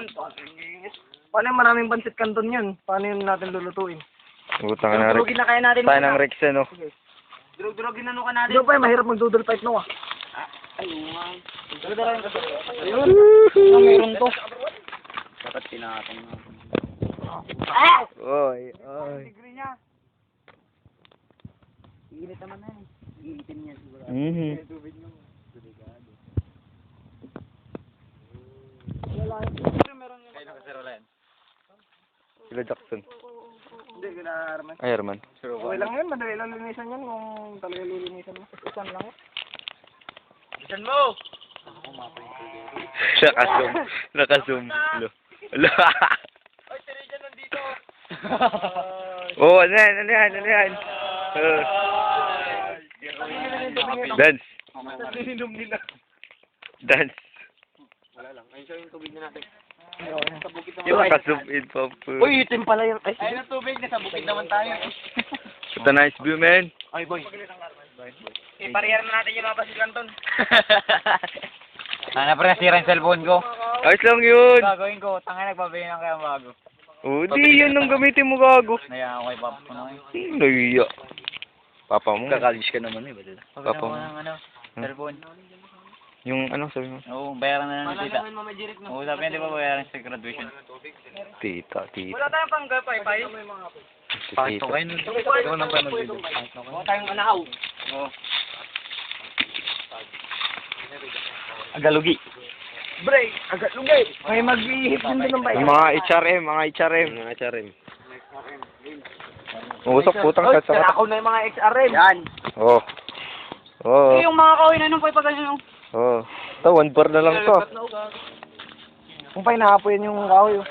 yun. Paano yung maraming pansit canton yun? Paano yun natin lulutuin? Utang na Durugin na kaya natin. tayo ng Rex, ano? Durugin na ka natin. Hindi pa, mahirap mag-doodle fight no ah. Ayun nga. Ayun. Meron to. Dapat pinatong natin. Oy, oy. Degree niya. Iinit naman na eh. Iinitin niya siguro. Sila Jackson. Hindi, kina Arman. Ay, Arman. Okay lang yun, madali lang linisan yan kung talaga lilinisan mo. Isan lang yun. Isan mo! Nakasum. Nakasum. Hello. Hello. Ay, Terejan nandito! Oh, ano yan? Ano yan? Ano yan? Dance. Ininom nila. Dance. Wala lang. Ayun siya yung tubig na natin. Yung nakasum in pa po. Uy, itim pala yung... Ayun ang tubig, nasa bukid naman tayo. It's a nice view, man. Ay, boy. Parehar na natin yung mga basil canton. Ano pa nasira yung cellphone ko? Ayos lang yun. Gagawin ko, tangay nagpabili ng kaya bago. Oh, di yun ang gamitin mo, gago. Nayaan ko kay Papa ko na ngayon. Naiya. Papa mo. Kakalis ka naman eh, badala. Papa Pabili mo. ng ano, cellphone. Yung ano, sabi mo? Oo, bayaran na lang ni tita. Oo, sabi niya di ba bayaran sa graduation? Tita, tita. Wala tayong pang-pay-pay. Tita. Ikaw nang pa mag-video. Wala tayong anahaw. Oo. Agalugi. Break! Agad lugay! May mag-ihip din doon ng bayan. Mga HRM, mga HRM. Mga HRM. Usok, putang Oy, sa ako na yung mga XRM. Yan. Oh. Oh. Yung mga kawin na nung pag ganyan yung... Oh. Ito, 1 bar na lang to. Kung pa'y nakapoyin yung kahoy.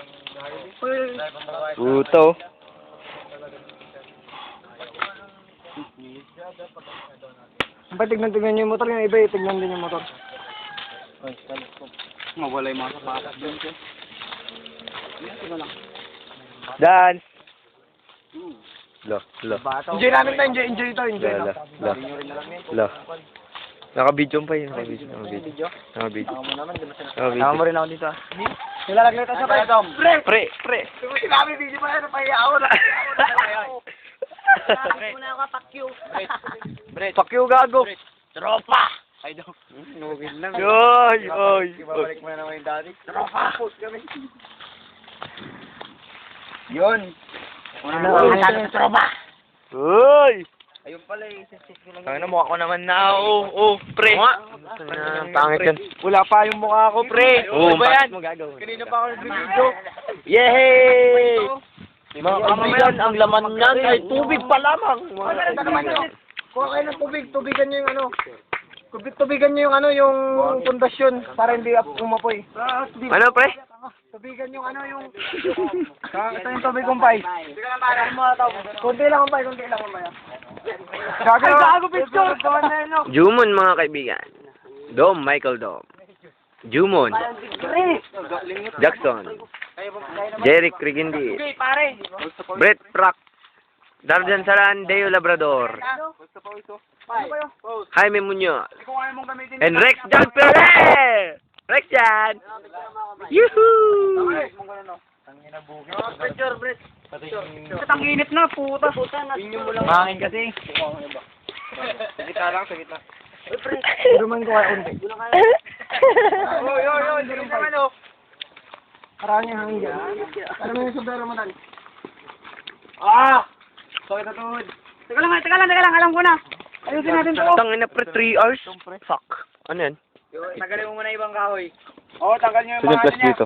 Puto. Kung pa'y tignan yung motor, yung iba tignan din yung motor. Mawala yung mga sapatos doon siya. Dance. Lo, lo. Enjoy namin to, enjoy to, enjoy La, lang. la, la. Naka-video pa yun, naka-video. Naka-video. Tama mo rin ako dito ah. Nilalagay tayo sa payo. Pre, pre. Sinabi video pa yan, pahiyaw na. Muna ako, pakyu. Fuck you, gago. Tropa! Ay daw. Nugin lang. Yoy, yoy. Ibabalik mo na naman yung daddy. Tropa! Yun. Una ng tropa. Uy! Ayun pala eh. Tangina, mukha ko naman na. Oh, pre. Pangit yan. Wala pa yung mukha ko, pre. Oo, ba yan? Kanina pa ako nag-video. Yehey! Mga kaibigan, ang laman niyan ay tubig pa lamang. Kuha kayo ng tubig, tubigan niyo yung ano. Tubigan niyo yung ano, yung pundasyon para hindi umapoy. Ano, pre? Tubigan yung ano, yung... Ito yung tubig kumpay. Kunti lang kumpay, kunti lang kumpay. Gago, picture! Jumon, mga kaibigan. Dom, Michael Dom. Jumon. Jackson. Jeric Rigindi. Okay, pare. Brett Prack. Darjan Saran, Deo Labrador. Jaime Muñoz. And Rex Jan Perez! Rex Jan! Yuhuu! Picture, Brett. Ang init na, puta. Mahangin kasi. Sa gitna. Duman ko kaya unti. Yo, hindi rin naman o. Parang yung hangin dyan. Alam mo yung sobrero mo tali? Ah! Sakit na tuhod. Teka lang, alam ko na. Ayusin natin to. Tangina, pre, 3 hours? Fuck. Ano yan? Tagalin mo muna ibang kahoy. Oo, tanggal nyo yung Sino mga plus ano niya. dito?